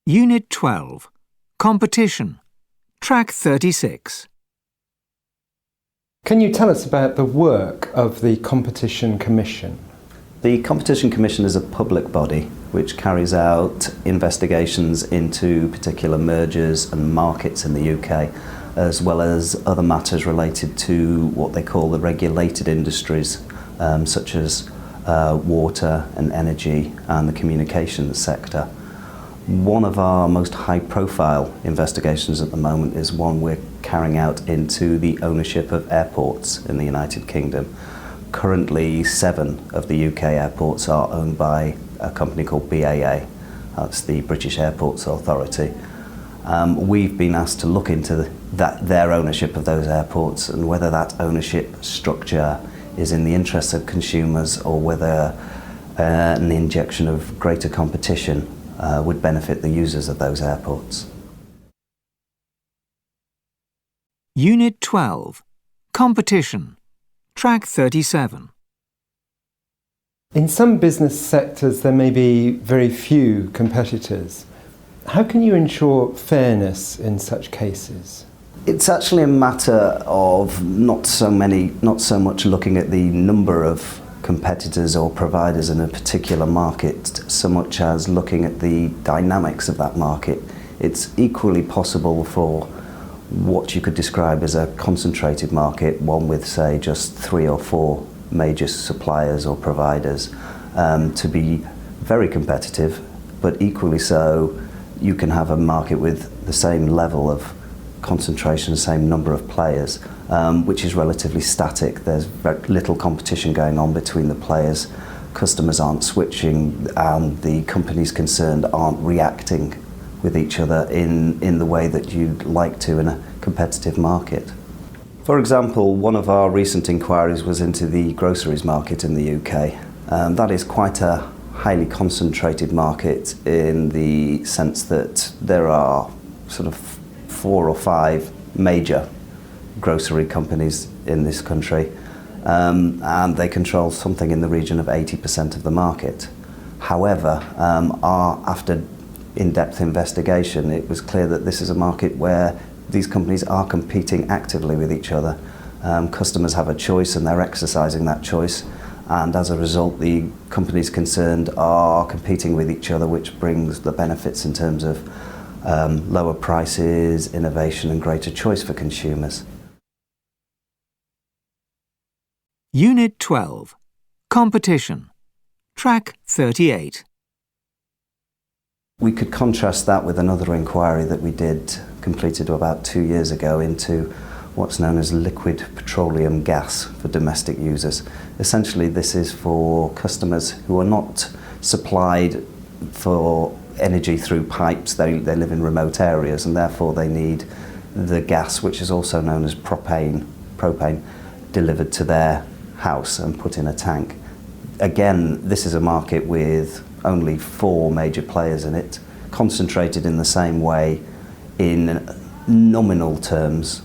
Unit 12. Competition. Track 36. Can you tell us about the work of the Competition Commission? The Competition Commission is a public body which carries out investigations into particular mergers and markets in the UK, as well as other matters related to what they call the regulated industries, such as water and energy and the communications sector. One of our most high-profile investigations at the moment is one we're carrying out into the ownership of airports in the United Kingdom. Currently, 7 of the UK airports are owned by a company called BAA. That's the British Airports Authority. We've been asked to look into their ownership of those airports and whether that ownership structure is in the interests of consumers or whether an injection of greater competition would benefit the users of those airports. Unit 12. Competition. Track 37. In some business sectors there may be very few competitors. How can you ensure fairness in such cases? It's actually a matter of not so much looking at the number of competitors or providers in a particular market, so much as looking at the dynamics of that market. It's equally possible for what you could describe as a concentrated market, one with say just 3 or 4 major suppliers or providers, to be very competitive, but equally so you can have a market with the same level of concentration, the same number of players, which is relatively static. There's very little competition going on between the players. Customers aren't switching, and the companies concerned aren't reacting with each other in the way that you'd like to in a competitive market. For example, one of our recent inquiries was into the groceries market in the UK. That is quite a highly concentrated market in the sense that there are sort of 4 or 5 major grocery companies in this country, and they control something in the region of 80% of the market. However, after in-depth investigation, it was clear that this is a market where these companies are competing actively with each other. Customers have a choice and they're exercising that choice, and as a result the companies concerned are competing with each other, which brings the benefits in terms of lower prices, innovation and greater choice for consumers. Unit 12. Competition. Track 38. We could contrast that with another inquiry that we completed about 2 years ago into what's known as liquid petroleum gas for domestic users. Essentially, this is for customers who are not supplied for energy through pipes. They live in remote areas and therefore they need the gas, which is also known as propane, delivered to their house and put in a tank. Again, this is a market with only 4 major players in it, concentrated in the same way in nominal terms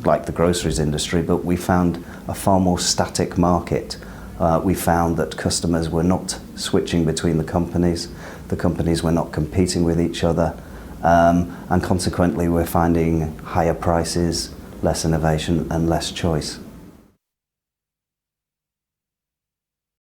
like the groceries industry, but we found a far more static market. We found that customers were not switching between the companies were not competing with each other, and consequently we're finding higher prices, less innovation and less choice.